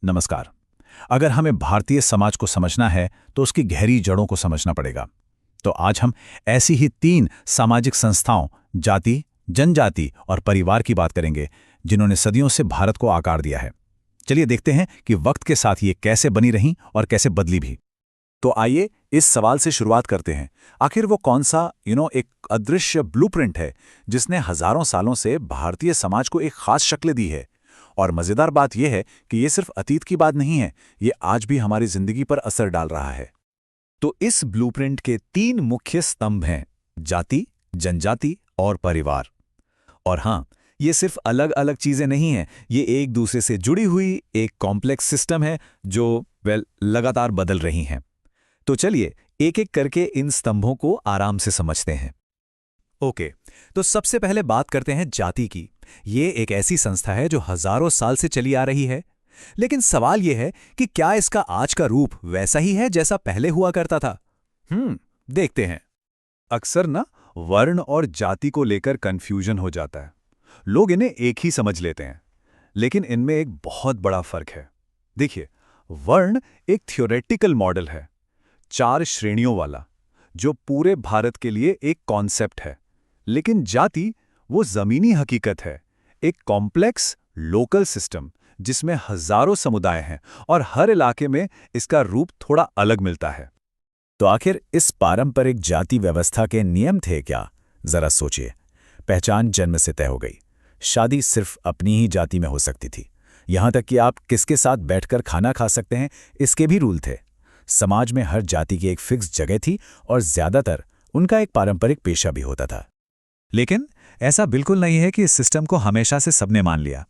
नमस्कार। अगर हमें भारतीय समाज को समझना है तो उसकी गहरी जड़ों को समझना पड़ेगा। तो आज हम ऐसी ही 3 सामाजिक संस्थाओं जाति, जनजाति और परिवार की बात करेंगे जिन्होंने सदियों से भारत को आकार दिया है। चलिए देखते हैं कि वक्त के साथ ये कैसे बनी रहीं और कैसे बदली भी। तो आइए इस सवाल से शुरुआत करते हैं। आखिर वो कौन सा एक अदृश्य ब्लूप्रिंट है जिसने हजारों सालों से भारतीय समाज को एक खास शक्ल दी है। और मजेदार बात यह है कि ये सिर्फ अतीत की बात नहीं है, ये आज भी हमारी जिंदगी पर असर डाल रहा है। तो इस ब्लूप्रिंट के 3 मुख्य स्तंभ हैं: जाति, जनजाति और परिवार। और हां, ये सिर्फ अलग अलग चीजें नहीं हैं, ये एक दूसरे से जुड़ी हुई एक कॉम्प्लेक्स सिस्टम है जो लगातार बदल रही हैं। तो चलिए एक एक करके इन स्तंभों को आराम से समझते हैं। ओके, तो सबसे पहले बात करते हैं जाति की। ये एक ऐसी संस्था है जो हजारों साल से चली आ रही है। लेकिन सवाल यह है कि क्या इसका आज का रूप वैसा ही है जैसा पहले हुआ करता था? देखते हैं। अक्सर वर्ण और जाति को लेकर कंफ्यूजन हो जाता है। लोग इन्हें एक ही समझ लेते हैं, लेकिन इनमें एक बहुत बड़ा फर्क है। देखिए, वर्ण एक थ्योरेटिकल मॉडल है, 4 श्रेणियों वाला, जो पूरे भारत के लिए एक कॉन्सेप्ट है। लेकिन जाति वो जमीनी हकीकत है, एक कॉम्प्लेक्स लोकल सिस्टम जिसमें हजारों समुदाय हैं और हर इलाके में इसका रूप थोड़ा अलग मिलता है। तो आखिर इस पारंपरिक जाति व्यवस्था के नियम थे क्या? जरा सोचिए। पहचान जन्म से तय हो गई, शादी सिर्फ अपनी ही जाति में हो सकती थी, यहां तक कि आप किसके साथ बैठकर खाना खा सकते हैं इसके भी रूल थे। समाज में हर जाति की एक फिक्स जगह थी और ज्यादातर उनका एक पारंपरिक पेशा भी होता था। लेकिन ऐसा बिल्कुल नहीं है कि इस सिस्टम को हमेशा से सबने मान लिया।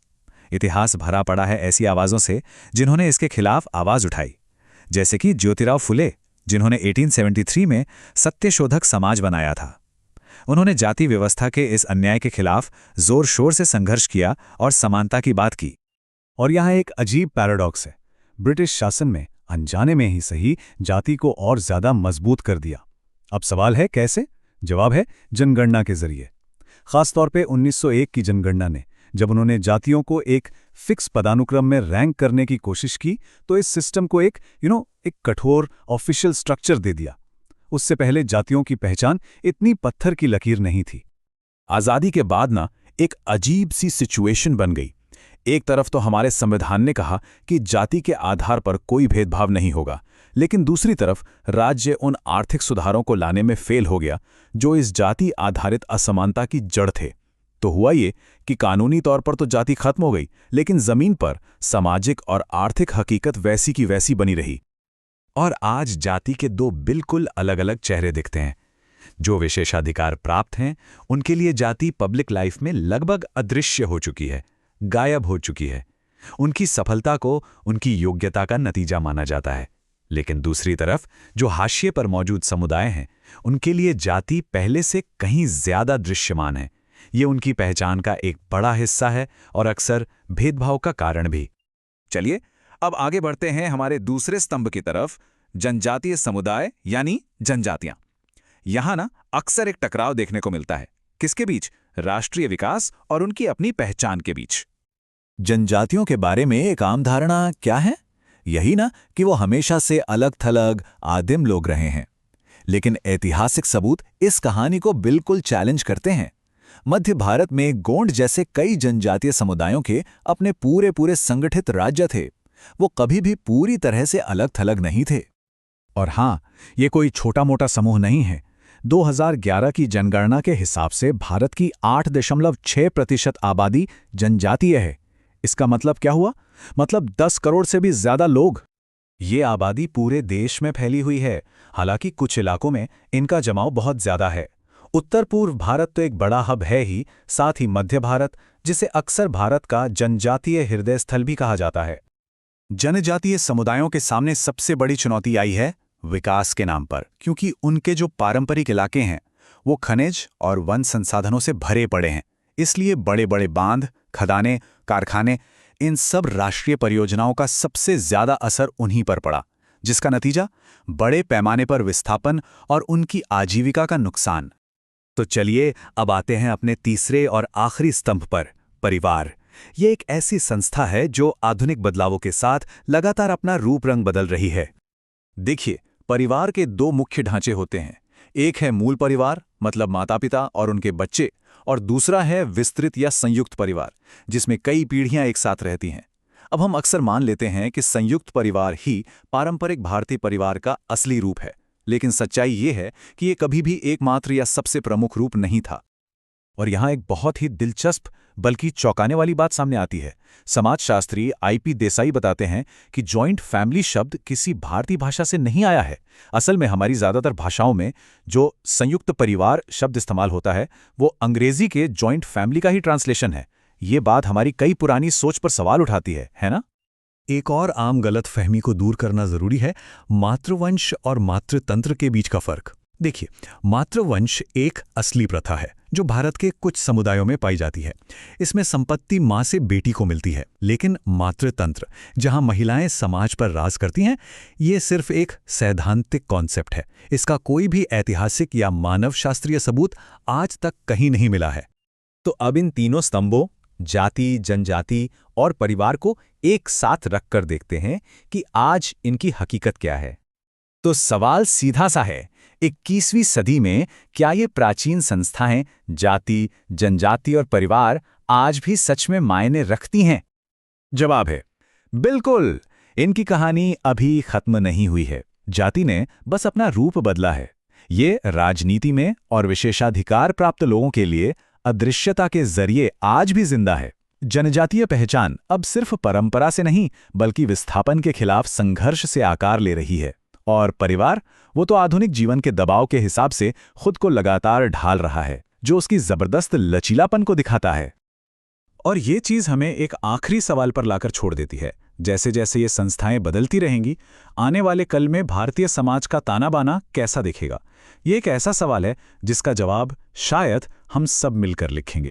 इतिहास भरा पड़ा है ऐसी आवाज़ों से जिन्होंने इसके खिलाफ आवाज़ उठाई, जैसे कि ज्योतिराव फुले, जिन्होंने 1873 में सत्यशोधक समाज बनाया था। उन्होंने जाति व्यवस्था के इस अन्याय के खिलाफ जोर शोर से संघर्ष किया और समानता की बात की। और यहाँ एक अजीब पैराडॉक्स है। ब्रिटिश शासन में अनजाने में ही सही जाति को और ज्यादा मजबूत कर दिया। अब सवाल है कैसे? जवाब है जनगणना के जरिए। खासतौर पे 1901 की जनगणना ने जब उन्होंने जातियों को एक फिक्स पदानुक्रम में रैंक करने की कोशिश की तो इस सिस्टम को एक कठोर ऑफिशियल स्ट्रक्चर दे दिया। उससे पहले जातियों की पहचान इतनी पत्थर की लकीर नहीं थी। आज़ादी के बाद एक अजीब सी सिचुएशन बन गई। एक तरफ तो हमारे संविधान ने कहा कि जाति के आधार पर कोई भेदभाव नहीं होगा, लेकिन दूसरी तरफ राज्य उन आर्थिक सुधारों को लाने में फेल हो गया जो इस जाति आधारित असमानता की जड़ थे। तो हुआ ये कि कानूनी तौर पर तो जाति खत्म हो गई, लेकिन जमीन पर सामाजिक और आर्थिक हकीकत वैसी की वैसी बनी रही। और आज जाति के 2 बिल्कुल अलग अलग चेहरे दिखते हैं। जो विशेषाधिकार प्राप्त हैं, उनके लिए जाति पब्लिक लाइफ में लगभग अदृश्य हो चुकी है, गायब हो चुकी है। उनकी सफलता को उनकी योग्यता का नतीजा माना जाता है। लेकिन दूसरी तरफ जो हाशिए पर मौजूद समुदाय हैं, उनके लिए जाति पहले से कहीं ज्यादा दृश्यमान है। ये उनकी पहचान का एक बड़ा हिस्सा है और अक्सर भेदभाव का कारण भी। चलिए अब आगे बढ़ते हैं हमारे दूसरे स्तंभ की तरफ, जनजातीय समुदाय यानी जनजातियां। यहां अक्सर एक टकराव देखने को मिलता है। किसके बीच? राष्ट्रीय विकास और उनकी अपनी पहचान के बीच। जनजातियों के बारे में एक आम धारणा क्या है? यही कि वो हमेशा से अलग थलग आदिम लोग रहे हैं। लेकिन ऐतिहासिक सबूत इस कहानी को बिल्कुल चैलेंज करते हैं। मध्य भारत में गोंड जैसे कई जनजातीय समुदायों के अपने पूरे संगठित राज्य थे। वो कभी भी पूरी तरह से अलग थलग नहीं थे। और हां, ये कोई छोटा मोटा समूह नहीं है। 2011 की जनगणना के हिसाब से भारत की 8.6% आबादी जनजातीय है। इसका मतलब क्या हुआ? मतलब 10 करोड़ से भी ज्यादा लोग। ये आबादी पूरे देश में फैली हुई है। हालांकि कुछ इलाकों में इनका जमाव बहुत ज्यादा है। उत्तर पूर्व भारत तो एक बड़ा हब है ही, साथ ही मध्य भारत, जिसे अक्सर भारत का जनजातीय हृदय स्थल भी कहा जाता है। जनजातीय समुदायों के सामने सबसे बड़ी चुनौती आई है विकास के नाम पर, क्योंकि उनके जो पारंपरिक इलाके हैं वो खनिज और वन संसाधनों से भरे पड़े हैं। इसलिए बड़े बड़े बांध, खदानें, कारखाने, इन सब राष्ट्रीय परियोजनाओं का सबसे ज्यादा असर उन्हीं पर पड़ा, जिसका नतीजा बड़े पैमाने पर विस्थापन और उनकी आजीविका का नुकसान। तो चलिए अब आते हैं अपने तीसरे और आखिरी स्तंभ पर, परिवार। ये एक ऐसी संस्था है जो आधुनिक बदलावों के साथ लगातार अपना रूप रंग बदल रही है। देखिए, परिवार के दो मुख्य ढांचे होते हैं। एक है मूल परिवार, मतलब माता-पिता और उनके बच्चे, और दूसरा है विस्तृत या संयुक्त परिवार, जिसमें कई पीढ़ियां एक साथ रहती हैं। अब हम अक्सर मान लेते हैं कि संयुक्त परिवार ही पारंपरिक भारतीय परिवार का असली रूप है, लेकिन सच्चाई ये है कि ये कभी भी एकमात्र या सबसे प्रमुख रूप नहीं था। और यहाँ एक बहुत ही दिलचस्प बल्कि चौंकाने वाली बात सामने आती है। समाजशास्त्री आईपी देसाई बताते हैं कि जॉइंट फैमिली शब्द किसी भारतीय भाषा से नहीं आया है। असल में हमारी ज़्यादातर भाषाओं में जो संयुक्त परिवार शब्द इस्तेमाल होता है वो अंग्रेजी के जॉइंट फैमिली का ही ट्रांसलेशन है। ये बात हमारी कई पुरानी सोच पर सवाल उठाती है ना? एक और आम गलतफहमी को दूर करना जरूरी है, मातृवंश और मातृतंत्र के बीच का फर्क। देखिए, मातृवंश एक असली प्रथा है जो भारत के कुछ समुदायों में पाई जाती है। इसमें संपत्ति मां से बेटी को मिलती है। लेकिन मातृतंत्र, जहां महिलाएं समाज पर राज करती हैं, ये सिर्फ एक सैद्धांतिक कॉन्सेप्ट है। इसका कोई भी ऐतिहासिक या मानव शास्त्रीय सबूत आज तक कहीं नहीं मिला है। तो अब इन तीनों स्तंभों, जाति, जनजाति और परिवार को एक साथ रखकर देखते हैं कि आज इनकी हकीकत क्या है। तो सवाल सीधा सा है, 21वीं सदी में क्या ये प्राचीन संस्थाएं जाति, जनजाति और परिवार आज भी सच में मायने रखती हैं? जवाब है बिल्कुल। इनकी कहानी अभी खत्म नहीं हुई है। जाति ने बस अपना रूप बदला है। ये राजनीति में और विशेषाधिकार प्राप्त लोगों के लिए अदृश्यता के जरिए आज भी जिंदा है। जनजातीय पहचान अब सिर्फ परंपरा से नहीं बल्कि विस्थापन के खिलाफ संघर्ष से आकार ले रही है। और परिवार, वो तो आधुनिक जीवन के दबाव के हिसाब से खुद को लगातार ढाल रहा है, जो उसकी जबरदस्त लचीलापन को दिखाता है। और ये चीज़ हमें एक आखिरी सवाल पर लाकर छोड़ देती है। जैसे जैसे ये संस्थाएं बदलती रहेंगी, आने वाले कल में भारतीय समाज का ताना बाना कैसा दिखेगा? ये एक ऐसा सवाल है जिसका जवाब शायद हम सब मिलकर लिखेंगे।